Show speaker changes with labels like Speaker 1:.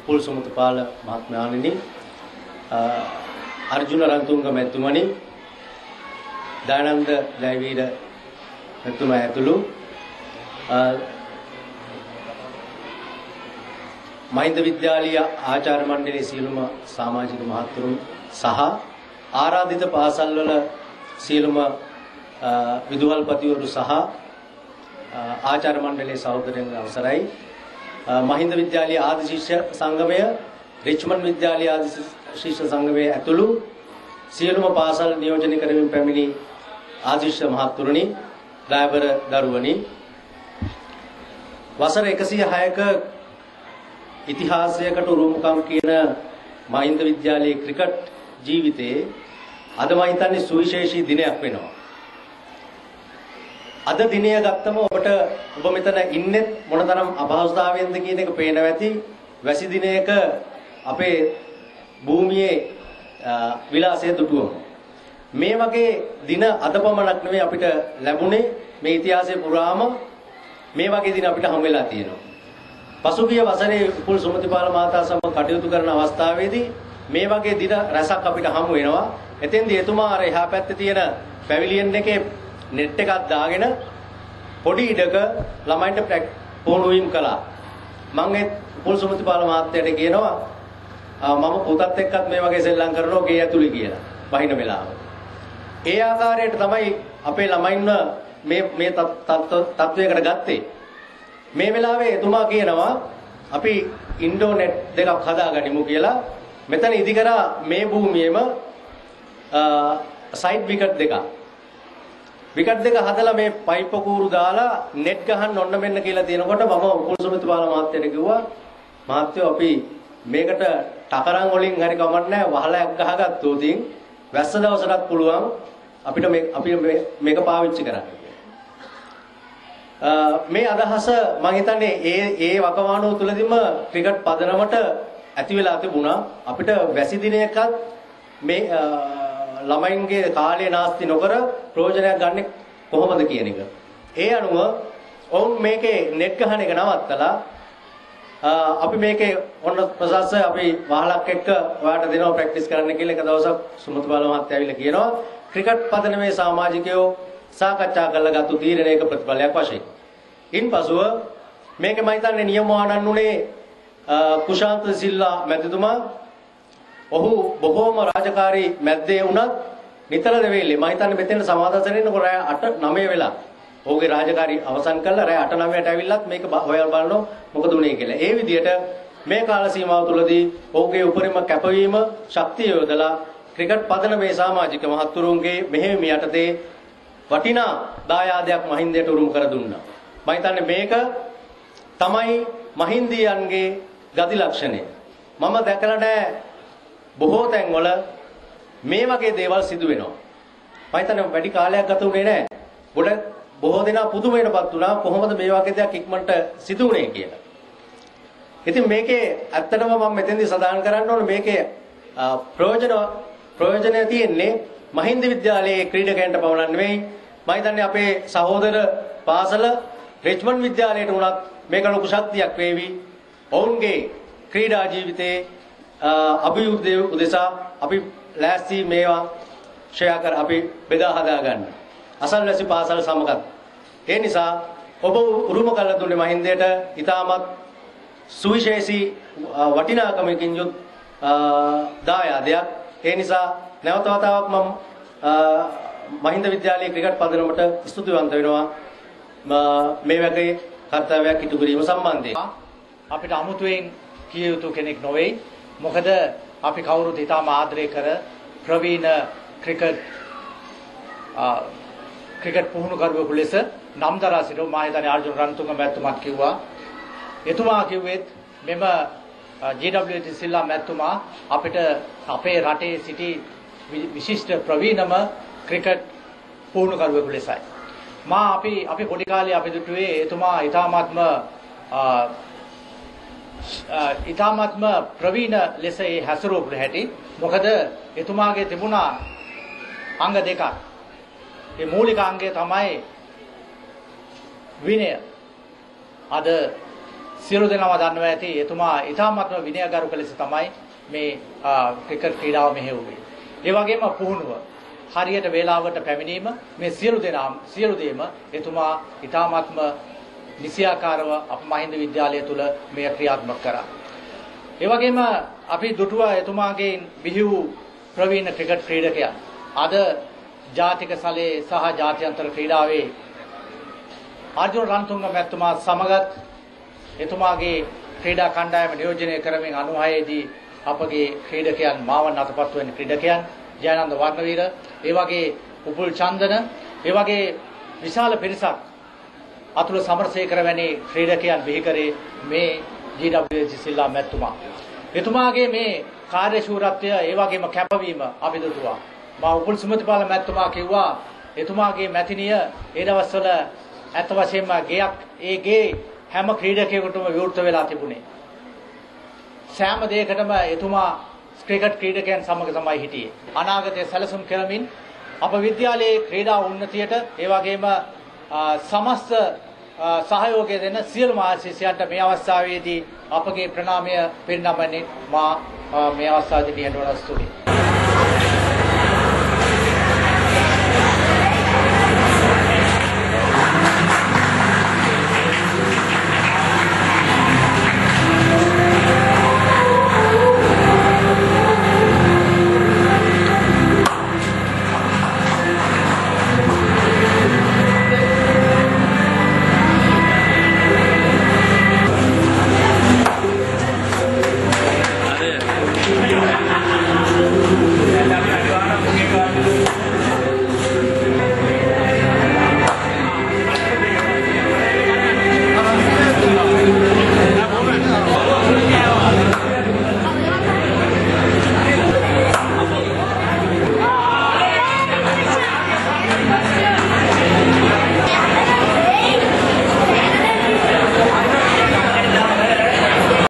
Speaker 1: Full සුමතුපාල මහත්මයාණෙනි, Arjuna රන්තුංග මැතිතුමනි, දානන්ද Jayaweera මැතිතුමා ඇතුළු මහින්ද විද්‍යාලීය ආචාර්ය මණ්ඩලයේ සියලුම සමාජික මහත්වරුන් සහ ආරාධිත පාසල්වල සියලුම විදුහල්පතිවරු සහ ආචාර්ය මණ්ඩලයේ සහෝදරයන්ගේ අවසරයි. මහින්ද විද්‍යාලීය ආදි ශිෂ්‍ය සංගමය, රිච්මන්ඩ් විද්‍යාලීය ආදි ශිෂ්‍ය සංගමයේ ඇතුළු සියලුම පාසල් නියෝජනය කරමින් පැමිණි ආදි ශිෂ්‍ය මහත්වරුනි, දායවර දරුවනි, වසර 106ක ඉතිහාසයකට උරුමකම් කියන මහින්ද විද්‍යාලයේ ක්‍රිකට් ජීවිතයේ අද මම හිතන්නේ සුවිශේෂී දිනයක් වෙනවා. අද දිනය ගත්තම ඔබ මෙතන ඉන්නේ මොනතරම් අපහසුතාවයෙන්ද කියන එක පේනවා ඇති. වැසි දිනයක අපේ භූමියේ විලාසය දුටුවම මේ වගේ දින අද පමණක් නෙවෙයි අපිට ලැබුණේ. මේ ඉතිහාසයේ පුරාම මේ වගේ දින අපිට හම් වෙලා තියෙනවා. පසුගිය වසරේ පුල් සුමතිපාල මහතා සමග කටයුතු කරන අවස්ථාවේදී මේ වගේ දින රැසක් අපිට හමු වෙනවා. එතෙන්දී එතුමා අර එහා පැත්තේ තියෙන පැවිලියන් එකේ නෙට් එකක් දාගෙන පොඩි ඉඩක ළමයින්ට පුහුණු වීම කළා. මම ඒ පුල් සුමතිපාල මහත්තයාට කියනවා මම පුතත් එක්කත් මේ වගේ සෙල්ලම් කරනවා ගේ ඇතුළේ කියලා. වහින වෙලාව. ඒ ආකාරයට තමයි අපේ ළමයින්ව මේ තත්වයකට ගත්තේ. මේ වෙලාවේ එතුමා කියනවා අපි ඉන්ටර්නෙට් දෙකක් හදාගනිමු කියලා. මෙතන ඉදිකරා මේ භූමියේම සයිඩ් විකට් දෙකක්. විකට් දෙක හදලා මේ පයිප් කූරු දාලා net ගහන්න ඔන්න මෙන්න කියලා තියෙනකොට මම පුල් සුමතිපාල මහත්තයාට කිව්වා මහත්තයෝ අපි මේකට ටකරන් වලින් හරි කමක් නැහැ වහලයක් ගහගත්තොත් වැස්ස දවසටත් පුළුවන් අපිට මේක පාවිච්චි කරන්න. මේ අදහස මම හිතන්නේ ඒ වකවානුව තුළදීම ක්‍රිකට් පදනමට ඇති වෙලා තිබුණා. අපිට වැසි දිනයකත් මේ ළමයින්ගේ කාලය නාස්ති නොකර ප්‍රයෝජනයක් ගන්න කොහොමද කියන එක. ඒ අනුව ඔවුන් මේකේ නෙට් ගහන එක නවත්තලා අපි මේකේ ඔන්න ප්‍රසස්ස අපි වහලක් එක්ක ඔයාලට දෙනවා ප්‍රැක්ටිස් කරන්න කියලා එක දවසක් සුමතුපාල මහත්තයා ඇවිල්ලා කියනවා ක්‍රිකට් පදනමේ සමාජිකයෝ සාකච්ඡා කරලා ගත්ත තීරණයක ප්‍රතිඵලයක් වශයෙන්. ඉන්පසුව මේක මම හිතන්නේ නියම වහනන්න උනේ කුෂාන්ත සිල්ලා මැතිතුමා. ඔහු බොහෝම රාජකාරී මැද්දේ වුණත් නිතර දෙවෙලේ මම හිතන්නේ මෙතෙන් සමාදර්ශන එන්නකොට රෑ 8-9 වෙලා ඔහුගේ රාජකාරී අවසන් කරලා රෑ 8-9ට ඇවිල්ලත් මේක හොයලා බලනවා මොකද උනේ කියලා. ඒ විදිහට මේ කාල සීමාව තුළදී ඔහුගේ උපරිම කැපවීම ශක්තිය යොදලා ක්‍රිකට් පදනමේ සමාජික මහත්වරුන්ගේ මෙහෙම යටතේ වටිනා දායාදයක් මහින්දයට උරුම කර දුන්නා. මම හිතන්නේ මේක තමයි මහින්දියන්ගේ ගති ලක්ෂණය. මම දැකලා නැහැ බොහෝ තැන්වල මේ වගේ දේවල් සිදු වෙනවා. මම හිතන්නේ වැඩි කාලයක් ගත වුණේ නැහැ. බොහෝ දෙනා පුදුමයටපත් වුණා කොහොමද මේ වගේ දෙයක් ඉක්මනට සිදු වුණේ කියලා. ඉතින් මේකේ ඇත්තටම මම මෙතෙන්දී සඳහන් කරන්න ඕනේ මේකේ ප්‍රයෝජනය තියෙන්නේ මහින්ද විද්‍යාලයේ ක්‍රීඩකයන්ට පමණක් නෙවෙයි. මම හිතන්නේ අපේ සහෝදර පාසල රිච්මන්ඩ් විද්‍යාලයට උනත් මේක ලොකු ශක්තියක් වේවි. ඔවුන්ගේ ක්‍රීඩා ජීවිතයේ අභිවෘද්ධිය උදෙසා අපි ලෑස්ති මේවා ෂෙයා කර අපි බෙදා හදා ගන්න. අසල්වැසි පාසල් සමගත්. ඒ නිසා ඔබ උරුම කළ දුන්නේ මහින්දයට ඉතාමත් සුවිශේෂී වටිනාකමකින් යුත් දායාදයක්. ඒ නිසා නැවත වතාවක් මම මහින්ද විද්‍යාලයේ ක්‍රිකට් පදනමට ස්තුතිවන්ත වෙනවා මේ වගේ කර්තව්‍යයක් ඉටු කිරීම සම්බන්ධයෙන්.
Speaker 2: අපිට අමුතුවෙන් කිය යුතු කෙනෙක් නොවේ. මොකද අපි කවුරුත් ඉතාම ආදරය කර ප්‍රවීණ ක්‍රිකට් පුහුණු කරුවෙකු ලෙස නම් දරා සිටු මා හිතන්නේ අර්ජුන රන්තුංග මැතිතුමා කිව්වා. එතුමා කිව්වෙත් මෙම ජී.ඩබ්ලිව්.ටී. සිල්ලා මැතිතුමා අපිට අපේ රටේ සිටි විශිෂ්ට ප්‍රවීණම ක්‍රිකට් පුහුණු කරුවෙකු ලෙසයි. අපි පොඩි කාලේ අපි දුටුවේ එතුමා ඊ타ත්ම ප්‍රවීණ ලෙස ඒ හැසිරුවපු හැටි. මොකද එතුමාගේ තිබුණා අංග දෙකක්. ඒ මූලික අංගය තමයි විනය. අද සියලු දෙනාම දන්නවා ඇති එතුමා ඊටාත්ම විනයගරුක ලෙස තමයි මේ ක්‍රිකට් ක්‍රීඩාව මෙහෙයුවේ. ඒ වගේම පුහුණුව හරියට වේලාවට පැමිණීම මේ සියලු දේම එතුමා ඊටාත්ම නිසියාකාරව අප මහින්ද විද්‍යාලය තුල මේ ක්‍රියාත්මක කරා. ඒ වගේම අපි දුටුවා එතුමාගේ බිහි වූ ප්‍රවීණ ක්‍රිකට් ක්‍රීඩකයන්. අද ජාතික සලේ සහ ජාත්‍යන්තර ක්‍රීඩාවේ අර්ජුන රන්තුංග මැතිතුමා සමගත් එතුමාගේ ක්‍රීඩා කණ්ඩායම නියෝජනය කරමින් 96 දී අපගේ ක්‍රීඩකයන් මාවන් අතපත් වෙන ක්‍රීඩකයන් ජයනන්ද වර්ණවීර, ඒ වගේ උපුල් චන්දන, ඒ වගේ විශාල පිරිසක් අතුල සමරසේකර වැනි ක්‍රීඩකයන් බිහි කරේ මේ GWH සිල්ලා මැතිතුමා. එතුමාගේ මේ කාර්යශූරත්වය ඒ වගේම කැපවීම අපි දුටුවා. මා උපුල් සුමතිපාල මැතිතුමා කිව්වා එතුමාගේ මැතිනිය ඒ දවස්වල ඇත්ත වශයෙන්ම ගෙයක් ඒ ගේ හැම ක්‍රීඩකයෙකුටම විවෘත වෙලා තිබුණේ. සෑම දෙයකටම එතුමා ක්‍රිකට් ක්‍රීඩකයන් සමග තමයි හිටියේ. අනාගතයේ සැලසුම් කරමින් අප විද්‍යාලයේ ක්‍රීඩා උන්නතියට ඒ වගේම සමස්ත සහයෝගය දෙන සියලුම ආශිෂයන්ට මේ අවස්ථාවේදී අපගේ ප්‍රණාමය පිරිනමන්නේ මා මේ අවස්ථාවේදී නිහඬව ස්තුතියි.